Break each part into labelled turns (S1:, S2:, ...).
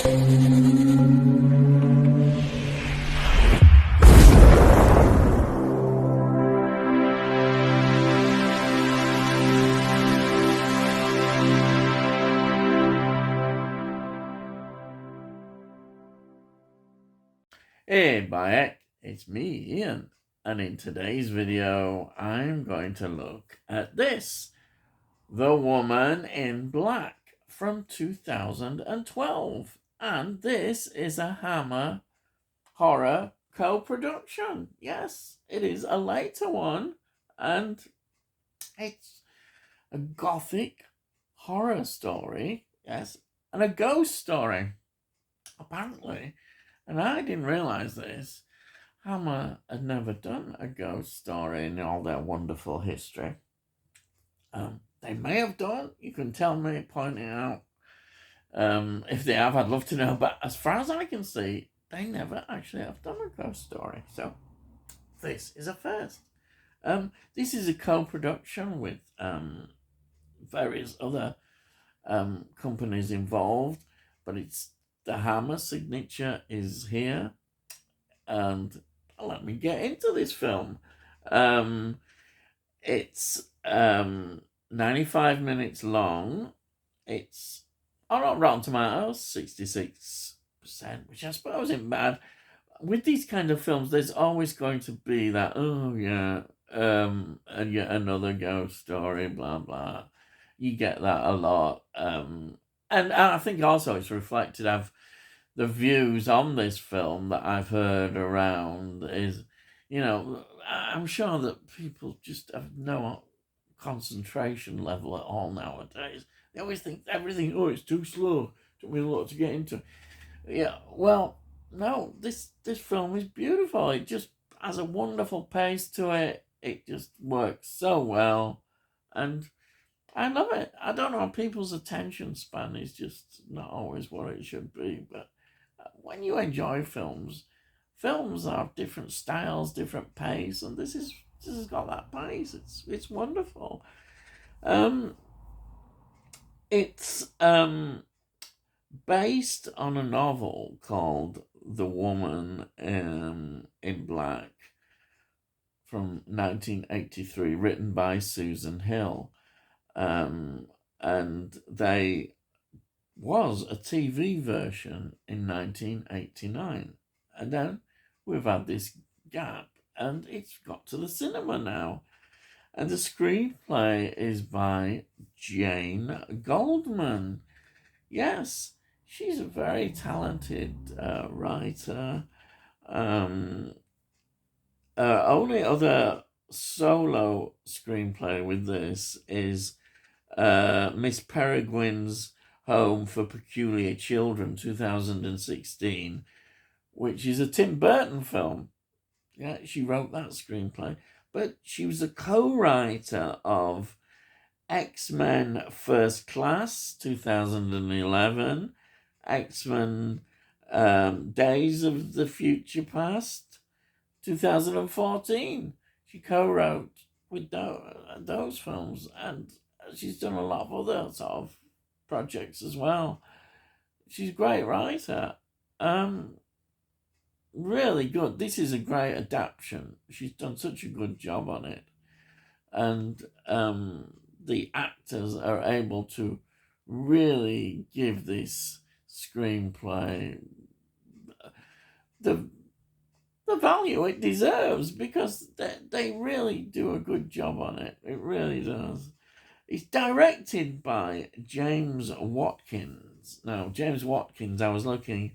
S1: Hey, Bayek, it's me, Ian, and in today's video, I'm going to look at this, The Woman in Black from 2012, and this is a Hammer horror co-production. Yes, it is a later one, and it's a gothic horror story, yes, and a ghost story, apparently. And I didn't realize this. Hammer had never done a ghost story in all their wonderful history. They may have done. You can tell me, point it out. If they have, I'd love to know. But as far as I can see, they never actually have done a ghost story. So this is a first. This is a co-production with various other companies involved, but it's the Hammer signature is here. And let me get into this film. It's 95 minutes long. It's on Rotten Tomatoes, 66%, which I suppose isn't bad. With these kind of films, there's always going to be that, oh yeah, and yet another ghost story, blah blah. You get that a lot. And I think also it's reflected of the views on this film that I've heard around is, I'm sure that people just have no concentration level at all nowadays. They always think everything, oh, it's too slow, took me a lot to get into. Yeah, well, no, this film is beautiful. It just has a wonderful pace to it. It just works so well, and I love it. I don't know, people's attention span is just not always what it should be, but when you enjoy films are different styles, different pace, and this has got that pace. It's wonderful. It's based on a novel called The Woman in Black from 1983, written by Susan Hill, and they was a TV version in 1989. And then we've had this gap, and it's got to the cinema now. And the screenplay is by Jane Goldman. Yes, she's a very talented writer. Only other solo screenplay with this is Miss Peregrine's Home for Peculiar Children, 2016, which is a Tim Burton film. Yeah, she wrote that screenplay. But she was a co-writer of X-Men First Class, 2011, X-Men Days of the Future Past, 2014. She co-wrote with those films, and she's done a lot of other sort of projects as well. She's a great writer. Really good. This is a great adaptation. She's done such a good job on it. And the actors are able to really give this screenplay the value it deserves, because they really do a good job on it. It really does. It's directed by James Watkins. Now, James Watkins, I was looking,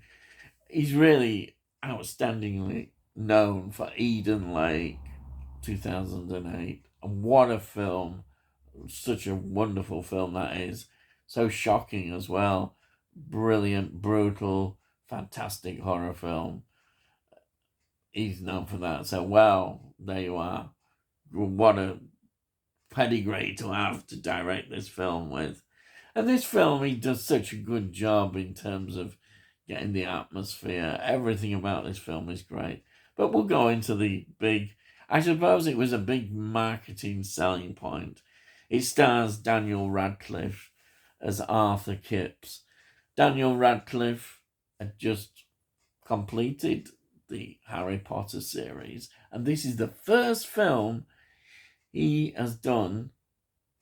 S1: he's really outstandingly known for Eden Lake, 2008. And what a film. Such a wonderful film that is. So shocking as well. Brilliant, brutal, fantastic horror film. He's known for that. So, well, there you are. What a pedigree to have to direct this film with. And this film, he does such a good job in terms of getting the atmosphere. Everything about this film is great. But we'll go into the big, I suppose it was a big marketing selling point. It stars Daniel Radcliffe as Arthur Kipps. Daniel Radcliffe had just completed the Harry Potter series, and this is the first film he has done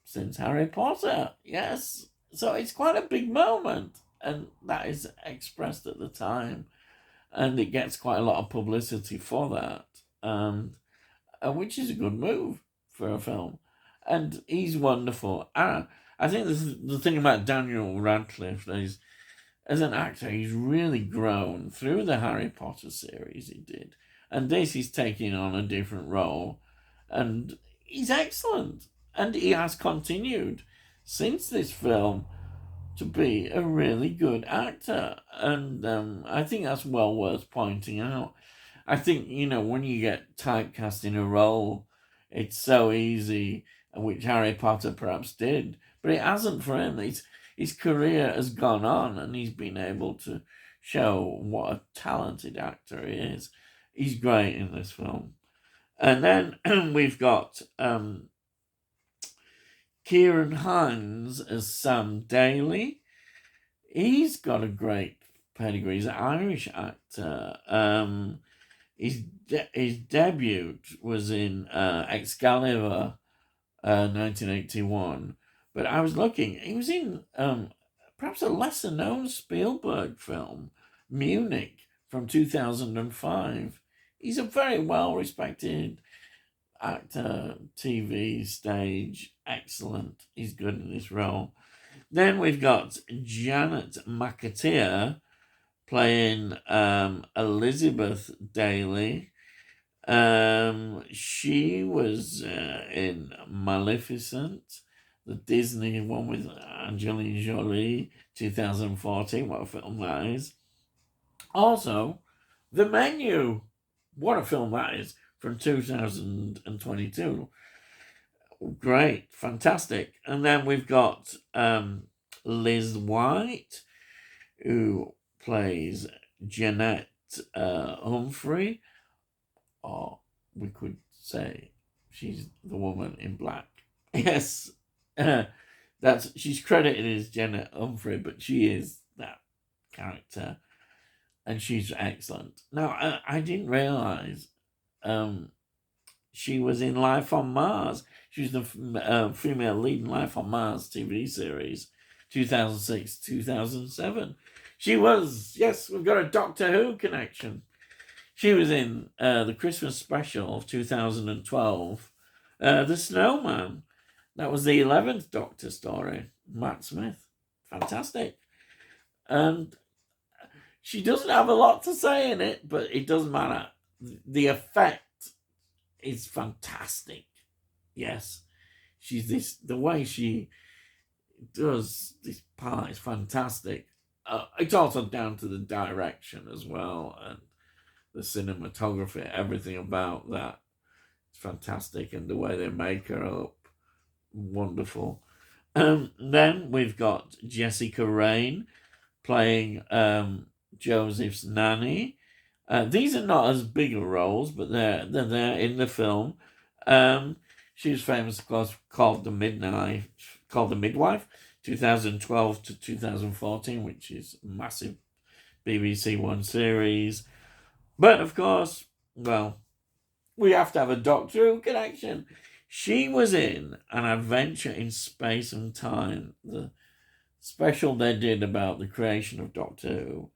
S1: since Harry Potter. Yes, so it's quite a big moment, and that is expressed at the time, and it gets quite a lot of publicity for that, and which is a good move for a film. And he's wonderful. I think this is the thing about Daniel Radcliffe is, as an actor, he's really grown through the Harry Potter series he did. And this he's taking on a different role. And he's excellent. And he has continued since this film to be a really good actor. And I think that's well worth pointing out. I think, when you get typecast in a role, it's so easy, which Harry Potter perhaps did, but it hasn't for him. His career has gone on, and he's been able to show what a talented actor he is. He's great in this film. And then we've got Kieran Hines as Sam Daly. He's got a great pedigree. He's an Irish actor. His debut was in Excalibur, 1981. But I was looking, he was in perhaps a lesser known Spielberg film, Munich, from 2005. He's a very well respected actor, TV, stage, excellent. He's good in this role. Then we've got Janet McAteer playing Elizabeth Daly. She was in Maleficent, the Disney one with Angelina Jolie, 2014. What a film that is. Also, The Menu. What a film that is, from 2022. Great, fantastic. And then we've got Liz White, who plays Jeanette Humphrey, or we could say she's the woman in black. Yes, she's credited as Jeanette Humphrey, but she is that character, and she's excellent. Now, I didn't realise she was in Life on Mars. She was the female lead in Life on Mars TV series, 2006, 2007. She was, yes, we've got a Doctor Who connection. She was in the Christmas special of 2012, The Snowman. That was the 11th Doctor story, Matt Smith. Fantastic. And she doesn't have a lot to say in it, but it doesn't matter. The effect is fantastic. Yes. The way she does this part is fantastic. It's also down to the direction as well, and the cinematography, everything about that. It's fantastic, and the way they make her up, wonderful. Then we've got Jessica Raine playing Joseph's nanny. These are not as big a roles, but they're there in the film. She was famous, of course, called the Midwife, 2012 to 2014, which is a massive BBC One series. But of course, well, we have to have a Doctor Who connection. She was in An Adventure in Space and Time, the special they did about the creation of Doctor Who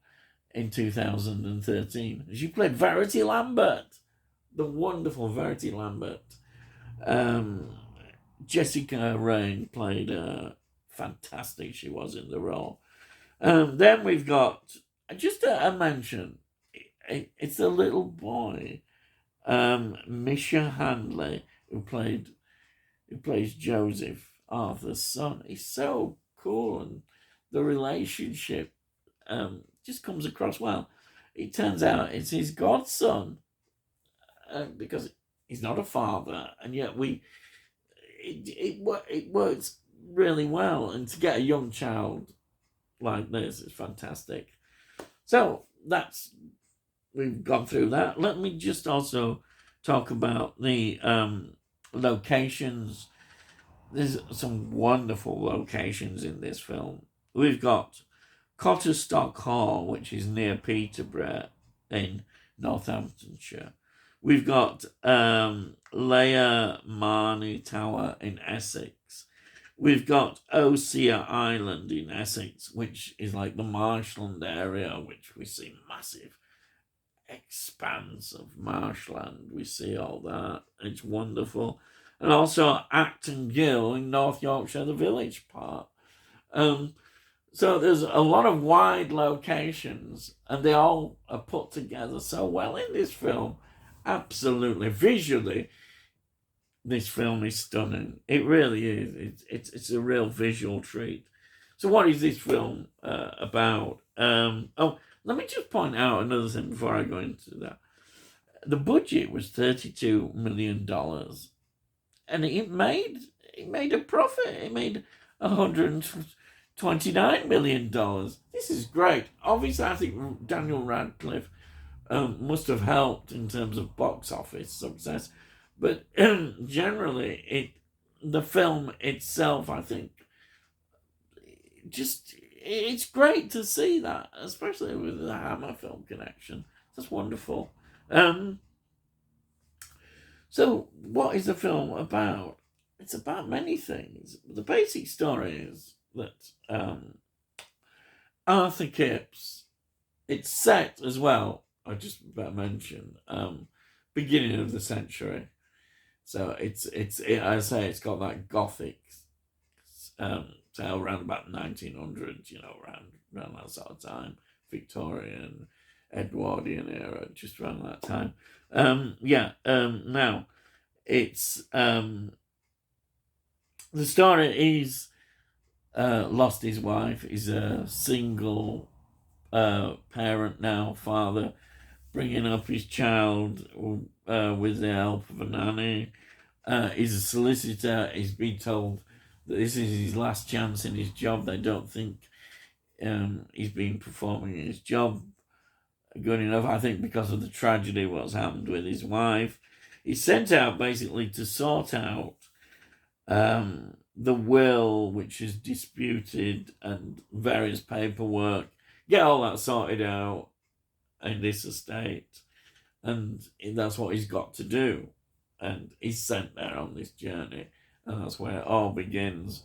S1: in 2013. She played Verity Lambert, the wonderful Verity Lambert. Jessica Raine played fantastic. She was in the role. Then we've got just a mention. It's a little boy, Misha Handley, who plays Joseph, Arthur's son. He's so cool, and the relationship just comes across well. It turns out it's his godson, because he's not a father, and yet it works really well. And to get a young child like this is fantastic. So we've gone through that. Let me just also talk about the locations. There's some wonderful locations in this film. We've got Cotterstock Hall, which is near Peterborough in Northamptonshire. We've got Leia Marney Tower in Essex. We've got Osea Island in Essex, which is like the marshland area, which we see massive expanse of marshland. We see all that. It's wonderful. And also Acton Gill in North Yorkshire, the village part. So there's a lot of wide locations, and they all are put together so well in this film. Absolutely. Visually, this film is stunning. It really is. It's a real visual treat. So what is this film about? Let me just point out another thing before I go into that. The budget was $32 million, and it made a profit. It made $129 million. This is great. Obviously, I think Daniel Radcliffe must have helped in terms of box office success, but generally, the film itself, I think, it's great to see that, especially with the Hammer film connection. That's wonderful. So, what is the film about? It's about many things. The basic story is that Arthur Kipps, it's set as well, I just better mention, beginning of the century. So it's it's got that Gothic tale around about 1900s, around that sort of time, Victorian, Edwardian era, just around that time. Now, it's the story is lost his wife. He's a single parent now, father, bringing up his child with the help of a nanny. He's a solicitor. He's been told that this is his last chance in his job. They don't think he's been performing his job good enough, I think, because of the tragedy what's happened with his wife. He's sent out basically to sort out the will, which is disputed, and various paperwork, get all that sorted out in this estate, and that's what he's got to do. And he's sent there on this journey, and that's where it all begins.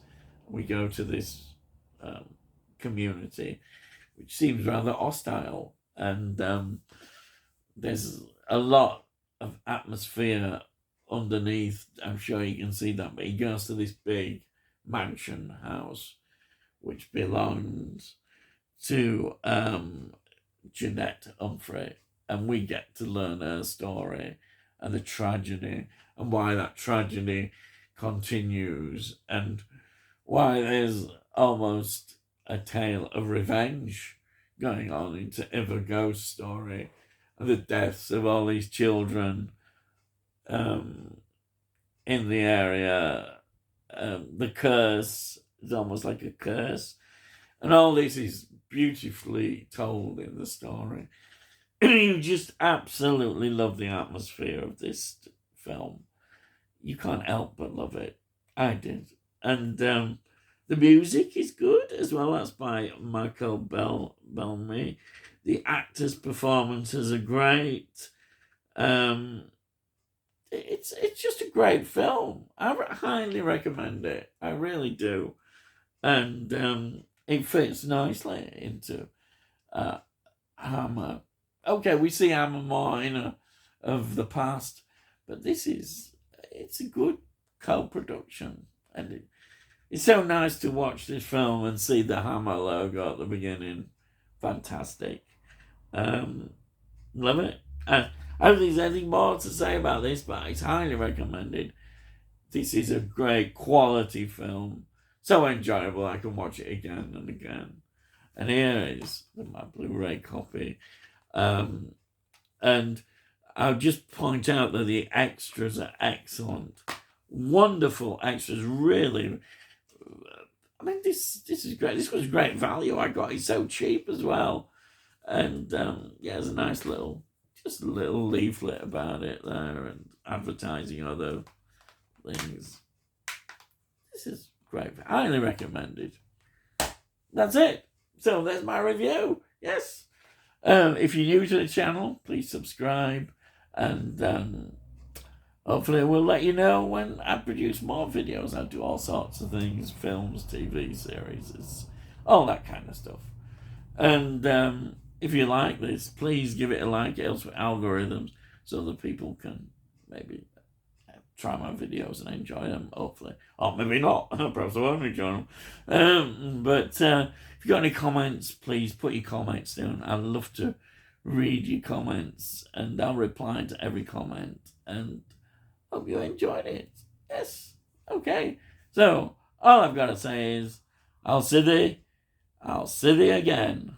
S1: We go to this community, which seems rather hostile, and there's a lot of atmosphere underneath. I'm sure you can see that, but he goes to this big mansion house, which belongs to Jeanette Humphrey, and we get to learn her story and the tragedy, and why that tragedy continues, and why there's almost a tale of revenge going on into every ghost story, and the deaths of all these children in the area. The curse is almost like a curse, and all this is beautifully told in the story. You just absolutely love the atmosphere of this film. You can't help but love it. I did. And the music is good as well. That's by Michael Bellamy. The actors' performances are great. It's just a great film. I highly recommend it. I really do. And it fits nicely into Hammer. Okay, we see Hammer more of the past, but it's a good co-production, and it's so nice to watch this film and see the Hammer logo at the beginning. Fantastic. Love it. I don't think there's anything more to say about this, but it's highly recommended. This is a great quality film. So enjoyable, I can watch it again and again. And here is my Blu-ray copy. And I'll just point out that the extras are excellent. Wonderful extras, really. I mean, this is great. This was great value I got. It's so cheap as well. And there's a nice little leaflet about it there, and advertising other things. This is great. Highly recommended. That's it. So there's my review. Yes. If you're new to the channel, please subscribe. And hopefully we'll let you know when I produce more videos. I do all sorts of things, films, TV series, all that kind of stuff. And if you like this, please give it a like. It helps with algorithms so that people can maybe try my videos and enjoy them, hopefully. Or maybe not. Perhaps I won't enjoy them. But if you've got any comments, please put your comments down. I'd love to read your comments, and I'll reply to every comment. And hope you enjoyed it. Yes. Okay. So, all I've got to say is, I'll see thee again.